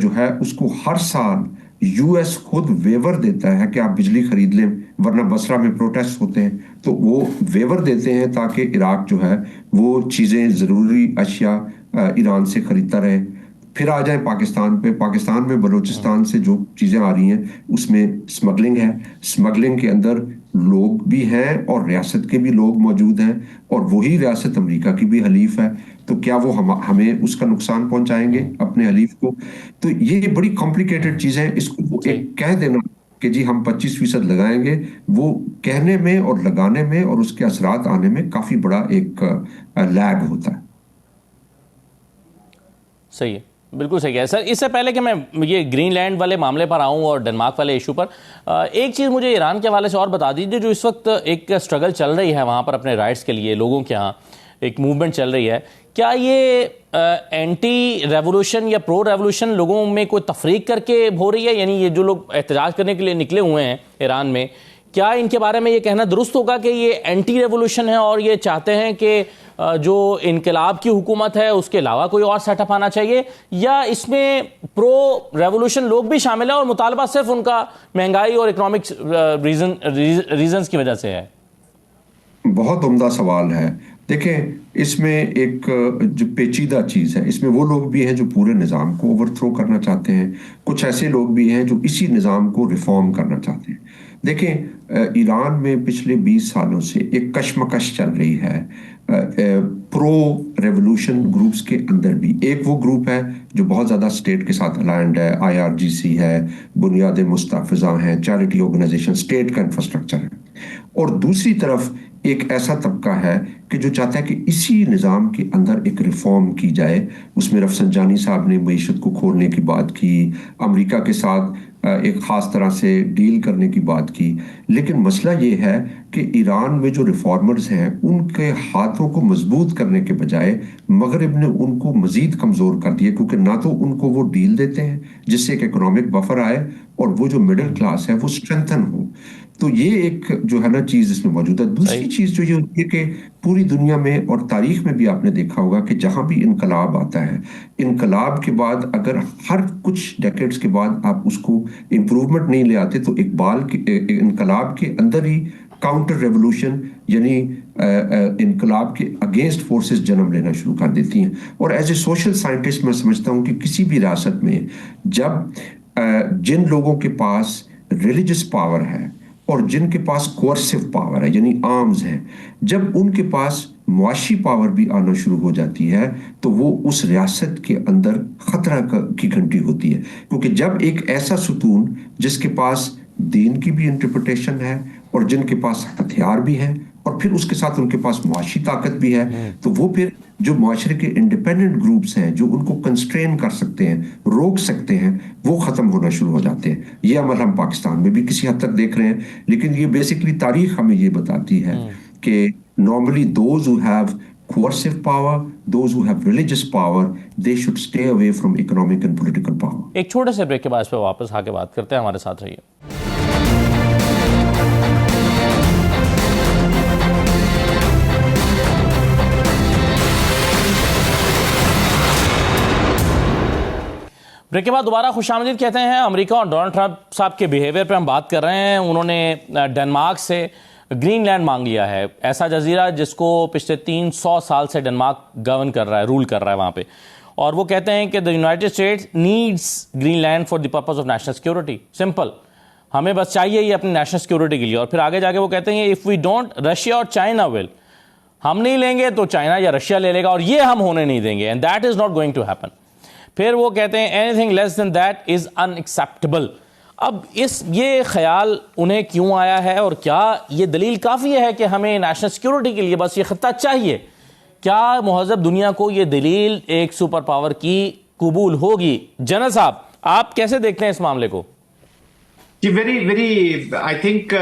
جو ہے اس کو ہر سال US خود ویور دیتا ہے کہ آپ بجلی خرید لیں, ورنہ بصرہ میں پروٹیسٹ ہوتے ہیں. تو وہ ویور دیتے ہیں تاکہ عراق جو ہے وہ چیزیں ضروری اشیاء ایران سے خریدتا رہے. پھر آ جائیں پاکستان پہ. پاکستان میں بلوچستان سے جو چیزیں آ رہی ہیں اس میں اسمگلنگ ہے. اسمگلنگ کے اندر لوگ بھی ہیں اور ریاست کے بھی لوگ موجود ہیں, اور وہی ریاست امریکہ کی بھی حلیف ہے. تو کیا وہ ہمیں اس کا نقصان پہنچائیں گے اپنے حلیف کو؟ تو یہ بڑی کمپلیکیٹڈ چیز ہے. اس کو ایک کہہ دینا کہ جی ہم 25% لگائیں گے, وہ کہنے میں اور لگانے میں اور اس کے اثرات آنے میں کافی بڑا ایک لیگ ہوتا ہے. صحیح ہے, بالکل صحیح ہے سر. اس سے پہلے کہ میں یہ گرین لینڈ والے معاملے پر آؤں اور ڈنمارک والے ایشو پر, ایک چیز مجھے ایران کے حوالے سے اور بتا دیجیے. جو اس وقت ایک اسٹرگل چل رہی ہے وہاں پر اپنے رائٹس کے لیے, لوگوں کے ہاں ایک موومنٹ چل رہی ہے, کیا یہ اینٹی ریولوشن یا پرو ریولوشن لوگوں میں کوئی تفریق کر کے ہو رہی ہے؟ یعنی یہ جو لوگ احتجاج کرنے کے لیے نکلے ہوئے ہیں ایران میں, کیا ان کے بارے میں یہ کہنا درست ہوگا کہ یہ اینٹی ریولوشن ہے اور یہ چاہتے ہیں کہ جو انقلاب کی حکومت ہے اس کے علاوہ کوئی اور سیٹ اپ آنا چاہیے, یا اس میں پرو ریولوشن لوگ بھی شامل ہیں اور مطالبہ صرف ان کا مہنگائی اور اکنامک ریزنز کی وجہ سے ہے؟ بہت عمدہ سوال ہے. دیکھیں, اس میں ایک جو پیچیدہ چیز ہے, اس میں وہ لوگ بھی ہیں جو پورے نظام کو اوور تھرو کرنا چاہتے ہیں, کچھ ایسے لوگ بھی ہیں جو اسی نظام کو ریفارم کرنا چاہتے ہیں. دیکھیں, ایران میں پچھلے 20 سالوں سے ایک کشمکش چل رہی ہے پرو ریولوشن گروپس کے اندر بھی. ایک وہ گروپ ہے جو بہت زیادہ اسٹیٹ کے ساتھ الائنڈ ہے, IRGC ہے, بنیاد مستحفظہ ہیں, چیریٹی آرگنائزیشن, اسٹیٹ کا انفراسٹرکچر ہے. اور دوسری طرف ایک ایسا طبقہ ہے کہ جو چاہتا ہے کہ اسی نظام کے اندر ایک ریفارم کی جائے. اس میں رفسنجانی صاحب نے معیشت کو کھولنے کی بات کی، امریکہ کے ساتھ ایک خاص طرح سے ڈیل کرنے کی بات کی. لیکن مسئلہ یہ ہے کہ ایران میں جو ریفارمرز ہیں ان کے ہاتھوں کو مضبوط کرنے کے بجائے مغرب نے ان کو مزید کمزور کر دیا، کیونکہ نہ تو ان کو وہ ڈیل دیتے ہیں جس سے ایک اکنامک بفر آئے اور وہ جو مڈل کلاس ہے وہ اسٹرینتھن ہو. تو یہ ایک جو ہے نا چیز اس میں موجود ہے. دوسری چیز جو یہ ہوتی ہے کہ پوری دنیا میں اور تاریخ میں بھی آپ نے دیکھا ہوگا کہ جہاں بھی انقلاب آتا ہے، انقلاب کے بعد اگر ہر کچھ ڈیکیڈز کے بعد آپ اس کو امپروومنٹ نہیں لے آتے تو انقلاب کے اندر ہی کاؤنٹر ریولوشن یعنی انقلاب کے اگینسٹ فورسز جنم لینا شروع کر دیتی ہیں. اور ایز اے سوشل سائنٹسٹ میں سمجھتا ہوں کہ کسی بھی ریاست میں جب جن لوگوں کے پاس ریلیجس پاور ہے اور جن کے پاس کوئرسو پاور ہے یعنی آرمز ہیں، جب ان کے پاس معاشی پاور بھی آنا شروع ہو جاتی ہے تو وہ اس ریاست کے اندر خطرہ کی گھنٹی ہوتی ہے. کیونکہ جب ایک ایسا ستون جس کے پاس دین کی بھی انٹرپریٹیشن ہے اور جن کے پاس ہتھیار بھی ہیں اور پھر اس کے ساتھ ان کے پاس معاشی طاقت بھی ہے، تو وہ پھر جو معاشرے کے انڈیپینڈنٹ گروپس ہیں جو ان کو کنسٹرین کر سکتے ہیں، روک سکتے ہیں، وہ ختم ہونا شروع ہو جاتے ہیں. یہ عمل ہم پاکستان میں بھی کسی حد تک دیکھ رہے ہیں. لیکن یہ بیسکلی تاریخ ہمیں یہ بتاتی ہے کہ normally those who have coercive power, those who have religious power, they should stay away from economic and political power. ایک چھوٹے سے بریک کے بعد اس پہ واپس آ کے بات کرتے ہیں. ہمارے ساتھ رہیے. بریک کے بعد دوبارہ خوش آمدید کہتے ہیں. امریکہ اور ڈونلڈ ٹرمپ صاحب کے بیہیویئر پہ ہم بات کر رہے ہیں. انہوں نے ڈنمارک سے گرین لینڈ مانگ لیا ہے، ایسا جزیرہ جس کو پچھلے 300 سال سے ڈنمارک گورن کر رہا ہے، رول کر رہا ہے وہاں پہ. اور وہ کہتے ہیں کہ the United States needs Greenland for the purpose of national security. Simple, ہمیں بس چاہیے یہ اپنی نیشنل سیکورٹی کے لیے. اور پھر آگے جا کے وہ کہتے ہیں if we don't رشیا اور چائنا will، ہم نہیں لیں گے تو چائنا یا رشیا لے لے گا اور یہ ہم ہونے نہیں دیں گے، and that is not going to happen. پھر وہ کہتے ہیں anything less than that is unacceptable. اب یہ خیال انہیں کیوں آیا ہے اور کیا یہ دلیل کافی ہے کہ ہمیں نیشنل سیکورٹی کے لیے بس یہ خطہ چاہیے؟ کیا مہذب دنیا کو یہ دلیل ایک سپر پاور کی قبول ہوگی؟ جنرل صاحب آپ کیسے دیکھتے ہیں اس معاملے کو؟ جی ویری آئی تھنک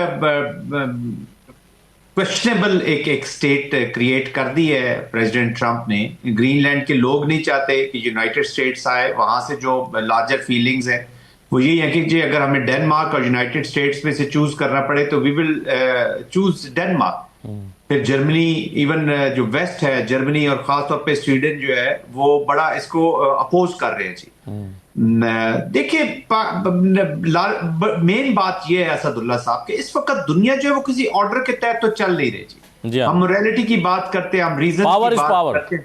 کوشچنیبل ایک سٹیٹ کریٹ کر دی ہے پریزیڈنٹ ٹرمپ نے. گرین لینڈ کے لوگ نہیں چاہتے کہ یونائٹڈ اسٹیٹس آئے. وہاں سے جو لارجر فیلنگز ہیں وہ یہی ہے کہ جی اگر ہمیں ڈینمارک اور یونائٹڈ اسٹیٹس میں سے چوز کرنا پڑے تو وی ول چوز ڈینمارک. پھر جرمنی، ایون جو ویسٹ ہے جرمنی اور خاص طور پہ سویڈن جو ہے وہ بڑا اس کو اپوز کر رہے ہیں. جی دیکھیے مین بات یہ ہے اسد اللہ صاحب کہ اس وقت دنیا جو ہے وہ کسی آرڈر کے تحت تو چل نہیں رہی. جی ہم ریئلٹی کی بات کرتے ہیں، ہم ریزن کی بات کرتے ہیں.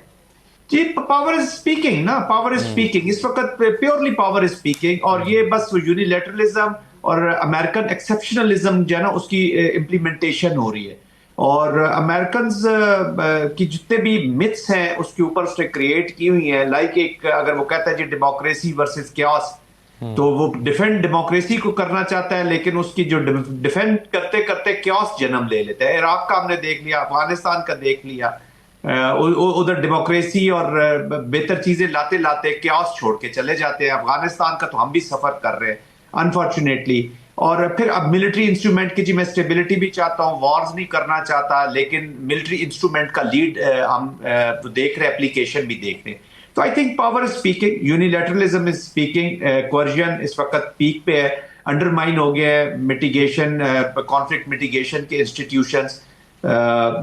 جی پاور از اسپیکنگ نا، پاور از اسپیکنگ اس وقت، پیورلی پاور از اسپیکنگ. اور یہ بس یونیلیٹرلزم اور امریکن ایکسیپشنلزم جو ہے نا اس کی امپلیمنٹیشن ہو رہی ہے. اور امریکنز کی جتنے بھی متس ہیں اس کے اوپر اس نے کریٹ کی ہوئی ہیں. لائک ایک اگر وہ کہتا ہے جی ڈیموکریسی ورسز کیوس، تو وہ ڈیفینڈ ڈیموکریسی کو کرنا چاہتا ہے لیکن اس کی جو ڈیفینڈ کرتے کرتے کیوس جنم لے لیتا ہے. عراق کا ہم نے دیکھ لیا، افغانستان کا دیکھ لیا. ادھر ڈیموکریسی اور بہتر چیزیں لاتے لاتے کیوس چھوڑ کے چلے جاتے ہیں. افغانستان کا تو ہم بھی سفر کر رہے ہیں انفارچونیٹلی. اور پھر اب ملٹری انسٹرومنٹ کی جی میں اسٹیبلٹی بھی چاہتا ہوں، وارز نہیں کرنا چاہتا، لیکن ملٹری انسٹرومنٹ کا لیڈ ہم دیکھ رہے ہیں، اپلیکیشن بھی دیکھ رہے ہیں. تو I think power is speaking, unilateralism is speaking, coercion اس وقت پیک پہ ہے، انڈرمائن ہو گیا ہے میٹیگیشن، کانفلکٹ میٹیگیشن کے institutions.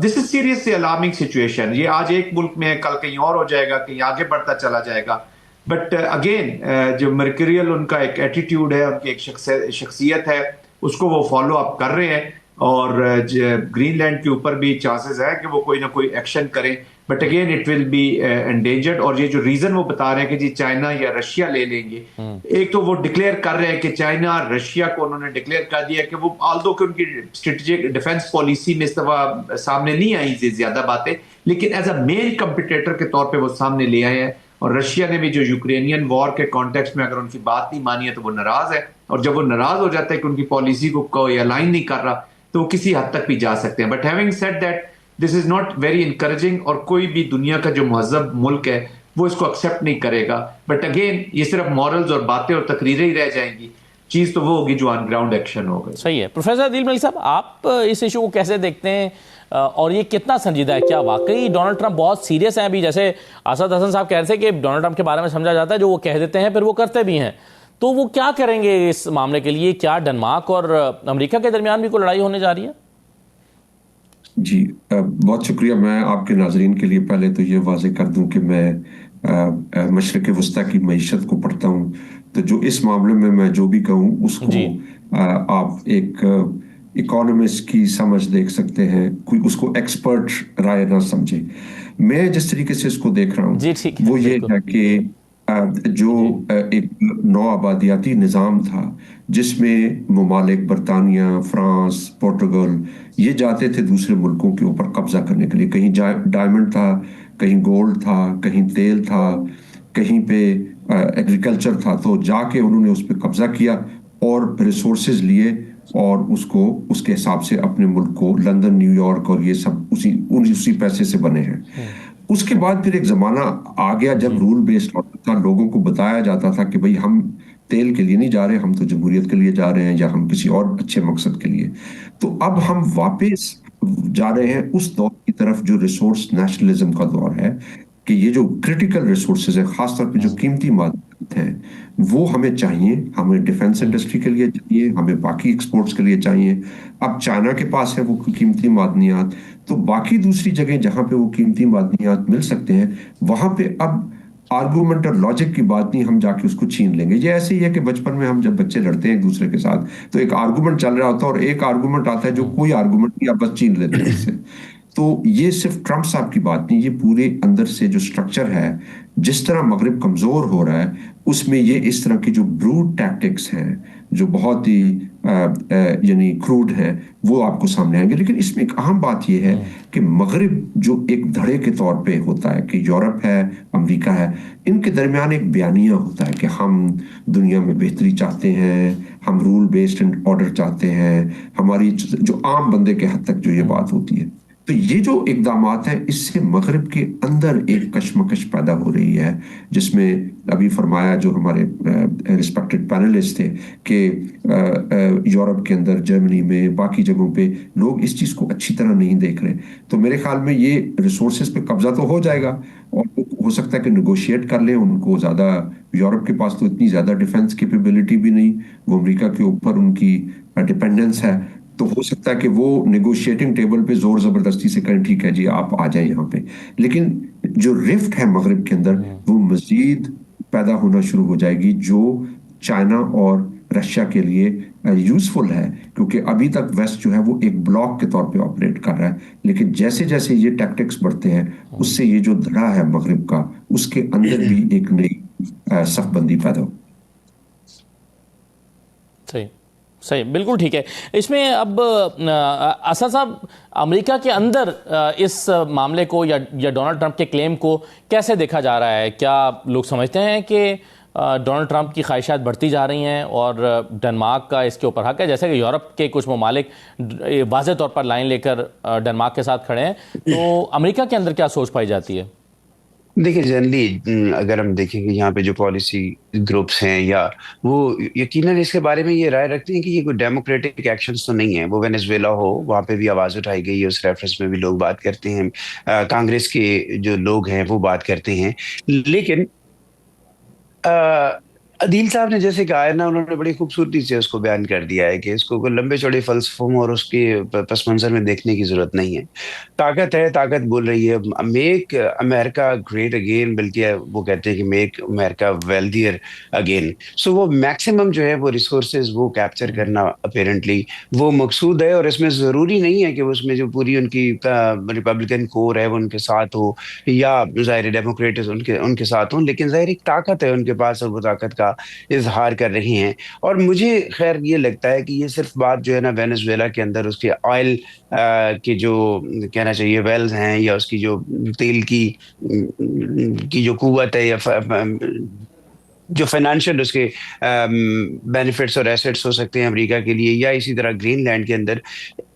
This is seriously alarming situation. یہ آج ایک ملک میں ہے، کل کہیں اور ہو جائے گا، کہیں آگے بڑھتا چلا جائے گا. بٹ اگین جو مرکریل ان کا ایک ایٹیٹیوڈ ہے، ان کی ایک شخصیت ہے، اس کو وہ فالو اپ کر رہے ہیں. اور گرین لینڈ کے اوپر بھی چانسز ہے کہ وہ کوئی نہ کوئی ایکشن کریں. But again it will be endangered. اور یہ جو ریزن وہ بتا رہے ہیں کہ جی چائنا یا رشیا لے لیں گے، ایک تو وہ ڈکلیئر کر رہے ہیں کہ چائنا اور رشیا کو انہوں نے ڈکلیئر کر دیا کہ وہ آلدو کہ ان کی اسٹریٹجک ڈیفینس پالیسی میں اس دفعہ سامنے نہیں آئی زیادہ باتیں، لیکن ایز اے مین کمپٹیٹر کے طور پہ وہ سامنے لے آئے ہیں. اور رشیا نے بھی جو یوکرینین وار کے کانٹیکسٹ میں اگر ان کی بات نہیں مانی ہے تو وہ ناراض ہے. اور جب وہ ناراض ہو جاتا ہے کہ ان کی پالیسی کو کوئی الائن نہیں کر رہا، تو وہ کسی حد تک بھی جا سکتے ہیں. But having said that this is not very encouraging, اور کوئی بھی دنیا کا جو مہذب ملک ہے وہ اس کو ایکسیپٹ نہیں کرے گا. بٹ اگین یہ صرف مورلز اور باتیں اور تقریریں ہی رہ جائیں گی, چیز تو وہ ہوگی جو آن گراؤنڈ ایکشن ہوگا. صحیح ہے. پروفیسر عدیل ملک صاحب, آپ اس ایشو کو کیسے دیکھتے ہیں اور یہ کتنا سنجیدہ ہے؟ کیا واقعی ڈونلڈ ٹرمپ بہت سیریس ہیں ابھی؟ جیسے اسد حسن صاحب کہہ رہے تھے کہ ڈونلڈ ٹرمپ کے بارے میں سمجھا جاتا ہے جو وہ کہہ دیتے ہیں پھر وہ کرتے بھی ہیں, تو وہ کیا کریں گے اس معاملے کے لیے؟ کیا ڈنمارک اور امریکہ کے درمیان بھی کوئی لڑائی ہونے جا رہی ہے؟ جی بہت شکریہ. میں آپ کے ناظرین کے لیے پہلے تو یہ واضح کر دوں کہ میں مشرق وسطیٰ کی معیشت کو پڑھتا ہوں, تو جو اس معاملے میں جو بھی کہوں اس کو آپ ایک اکانومسٹ کی سمجھ دیکھ سکتے ہیں, کوئی اس کو ایکسپرٹ رائے نہ سمجھے. میں جس طریقے سے اس کو دیکھ رہا ہوں وہ یہ ہے کہ جو ایک نو آبادیاتی نظام تھا جس میں ممالک برطانیہ, فرانس, پورٹگل یہ جاتے تھے دوسرے ملکوں کے اوپر قبضہ کرنے کے لیے. کہیں ڈائمنڈ تھا, کہیں گولڈ تھا, کہیں تیل تھا, کہیں پہ ایگریکلچر تھا, تو جا کے انہوں نے اس پہ قبضہ کیا اور ریسورسز لیے اور اس کو اس کے حساب سے اپنے ملک کو, لندن, نیو یارک اور یہ سب اسی پیسے سے بنے ہیں. اس کے بعد پھر ایک زمانہ آ گیا جب رول بیسڈ تھا, لوگوں کو بتایا جاتا تھا کہ بھئی ہم تیل کے لیے نہیں جا رہے, ہم تو جمہوریت کے لیے جا رہے ہیں یا ہم کسی اور اچھے مقصد کے لیے. تو اب ہم واپس جا رہے ہیں اس دور کی طرف جو ریسورس نیشنلزم کا دور ہے, کہ یہ جو کرٹیکل ریسورسز ہیں, خاص طور پہ جو قیمتی معدنیات ہیں, وہ ہمیں چاہیے. ہمیں ڈیفنس انڈسٹری کے لیے چاہیے, ہمیں باقی ایکسپورٹس کے لیے چاہیے. اب چائنا کے پاس ہے وہ قیمتی معدنیات, تو باقی دوسری جگہ جہاں پہ وہ قیمتی معدنیات مل سکتے ہیں وہاں پہ اب آرگومنٹ اور لاجک کی بات نہیں, ہم جا کے اس کو چھین لیں گے. یہ ایسے ہی ہے کہ بچپن میں ہم جب بچے لڑتے ہیں ایک دوسرے کے ساتھ تو ایک آرگومنٹ چل رہا ہوتا ہے اور ایک آرگومنٹ آتا ہے جو کوئی آرگومنٹ نہیں, آپ بس چھین لیتے ہیں اس سے. تو یہ صرف ٹرمپ صاحب کی بات نہیں, یہ پورے اندر سے جو سٹرکچر ہے, جس طرح مغرب کمزور ہو رہا ہے اس میں یہ اس طرح کی جو بروٹ ٹیکٹکس ہیں جو بہت ہی یعنی کروڈ ہیں وہ آپ کو سامنے آئیں گے. لیکن اس میں ایک اہم بات یہ ہے کہ مغرب جو ایک دھڑے کے طور پہ ہوتا ہے کہ یورپ ہے, امریکہ ہے, ان کے درمیان ایک بیانیہ ہوتا ہے کہ ہم دنیا میں بہتری چاہتے ہیں, ہم رول بیسڈ آرڈر چاہتے ہیں, ہماری جو عام بندے کے حد تک جو یہ بات ہوتی ہے. تو یہ جو اقدامات ہیں اس سے مغرب کے اندر ایک کشمکش پیدا ہو رہی ہے, جس میں ابھی فرمایا جو ہمارے ریسپیکٹڈ پینلسٹ تھے کہ یورپ کے اندر, جرمنی میں, باقی جگہوں پہ لوگ اس چیز کو اچھی طرح نہیں دیکھ رہے. تو میرے خیال میں یہ ریسورسز پہ قبضہ تو ہو جائے گا اور ہو سکتا ہے کہ نیگوشیٹ کر لیں. ان کو زیادہ, یورپ کے پاس تو اتنی زیادہ ڈیفنس کیپیبلٹی بھی نہیں, وہ امریکہ کے اوپر ان کی ڈیپینڈنس ہے, تو ہو سکتا ہے کہ وہ نیگوشیٹنگ ٹیبل پہ زور زبردستی سے کریں, ٹھیک ہے جی آپ آ جائیں یہاں پہ. لیکن جو رفٹ ہے مغرب کے اندر وہ مزید پیدا ہونا شروع ہو جائے گی, جو چائنا اور رشیا کے لیے یوزفل ہے, کیونکہ ابھی تک ویسٹ جو ہے وہ ایک بلاک کے طور پہ آپریٹ کر رہا ہے. لیکن جیسے جیسے یہ ٹیکٹکس بڑھتے ہیں اس سے یہ جو دھڑا ہے مغرب کا, اس کے اندر بھی ایک نئی صف بندی پیدا ہو. صحیح, بالکل ٹھیک ہے. اس میں اب اسد صاحب, امریکہ کے اندر اس معاملے کو یا ڈونلڈ ٹرمپ کے کلیم کو کیسے دیکھا جا رہا ہے؟ کیا لوگ سمجھتے ہیں کہ ڈونلڈ ٹرمپ کی خواہشات بڑھتی جا رہی ہیں اور ڈنمارک کا اس کے اوپر حق ہے, جیسے کہ یورپ کے کچھ ممالک واضح طور پر لائن لے کر ڈنمارک کے ساتھ کھڑے ہیں, تو امریکہ کے اندر کیا سوچ پائی جاتی ہے؟ دیکھیں جنرلی اگر ہم دیکھیں کہ یہاں پہ جو پالیسی گروپس ہیں یا وہ یقیناً اس کے بارے میں یہ رائے رکھتے ہیں کہ یہ کوئی ڈیموکریٹک ایکشنز تو نہیں ہیں. وہ وینیزویلا ہو, وہاں پہ بھی آواز اٹھائی گئی ہے, اس ریفرنس میں بھی لوگ بات کرتے ہیں, کانگریس کے جو لوگ ہیں وہ بات کرتے ہیں. لیکن عدیل صاحب نے جیسے کہا ہے نا, انہوں نے بڑی خوبصورتی سے اس کو بیان کر دیا ہے کہ اس کو کوئی لمبے چوڑے فلسفوں اور اس کے پس منظر میں دیکھنے کی ضرورت نہیں ہے. طاقت ہے, طاقت بول رہی ہے میک امریکہ گریٹ اگین, بلکہ وہ کہتے ہیں کہ میک امریکہ ویلدیئر اگین. سو وہ میکسیمم جو ہے وہ ریسورسز وہ کیپچر کرنا اپیرنٹلی وہ مقصود ہے, اور اس میں ضروری نہیں ہے کہ اس میں جو پوری ان کی ریپبلکن کور ہے وہ ان کے ساتھ ہو یا ظاہر ڈیموکریٹس ان کے ساتھ ہوں, لیکن ظاہر ایک طاقت ہے ان کے پاس اور وہ طاقت کا اظہار کر رہی ہیں. اور مجھے خیر یہ لگتا ہے کہ یہ صرف بات جو ہے نا وینیزویلا کے اندر اس کے آئل کی جو کہنا چاہیے ویلز ہیں یا اس کی جو تیل کی جو قوت ہے یا جو فائنینشیل اس کے بینیفٹس اور ایسٹس ہو سکتے ہیں امریکہ کے لیے, یا اسی طرح گرین لینڈ کے اندر,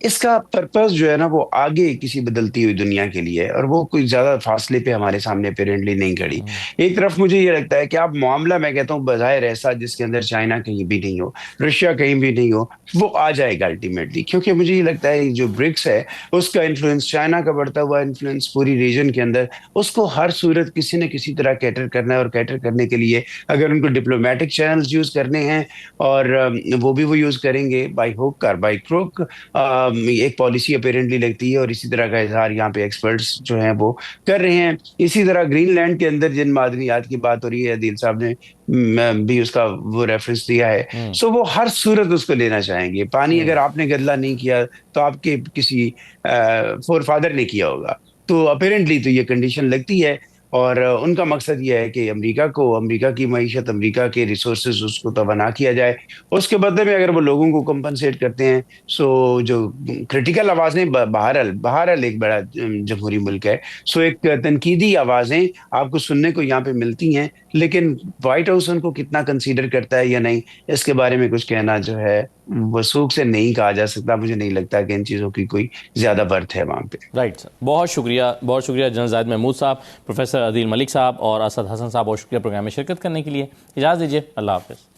اس کا پرپز جو ہے نا وہ آگے کسی بدلتی ہوئی دنیا کے لیے، اور وہ کوئی زیادہ فاصلے پہ ہمارے سامنے اپیرنٹلی نہیں کھڑی۔ ایک طرف مجھے یہ لگتا ہے کہ آپ معاملہ، میں کہتا ہوں بظاہر ایسا جس کے اندر چائنا کہیں بھی نہیں ہو، رشیا کہیں بھی نہیں ہو، وہ آ جائے گا الٹیمیٹلی، کیونکہ مجھے یہ لگتا ہے جو برکس ہے اس کا انفلوئنس، چائنا کا بڑھتا ہوا انفلوئنس پوری ریجن کے اندر، اس کو ہر صورت کسی نہ کسی طرح کیٹر کرنا ہے، اور کیٹر کرنے کے لیے اگر ان کو ڈپلومیٹک چینلز یوز کرنے ہیں اور وہ بھی وہ یوز کریں گے، بائی ہوک اور بائی کروک، ایک پالیسی اپیرنٹلی لگتی ہے، اور اسی طرح کا اظہار یہاں پہ ایکسپرٹس جو ہیں وہ کر رہے ہیں۔ اسی طرح گرین لینڈ کے اندر جن معدنیات کی بات ہو رہی ہے، عدیل صاحب نے بھی اس کا وہ ریفرنس دیا ہے، سو وہ ہر صورت اس کو لینا چاہیں گے۔ پانی اگر آپ نے گدلا نہیں کیا تو آپ کے کسی فور فادر نے کیا ہوگا، تو اپیرنٹلی تو یہ کنڈیشن لگتی ہے، اور ان کا مقصد یہ ہے کہ امریکہ کی معیشت، امریکہ کے ریسورسز اس کو توانا کیا جائے، اس کے بدلے میں اگر وہ لوگوں کو کمپنسیٹ کرتے ہیں، سو جو کریٹیکل آوازیں، بہرحال ایک بڑا جمہوری ملک ہے، سو ایک تنقیدی آوازیں آپ کو سننے کو یہاں پہ ملتی ہیں، لیکن وائٹ ہاؤس ان کو کتنا کنسیڈر کرتا ہے یا نہیں، اس کے بارے میں کچھ کہنا جو ہے وثوق سے نہیں کہا جا سکتا۔ مجھے نہیں لگتا کہ ان چیزوں کی کوئی زیادہ برتھ ہے وہاں پہ۔ رائٹ سر، بہت شکریہ جنرل زاہد محمود صاحب، پروفیسر عدیل ملک صاحب اور اسد حسن صاحب، بہت شکریہ پروگرام میں شرکت کرنے کے لیے۔ اجازت دیجیے، اللہ حافظ۔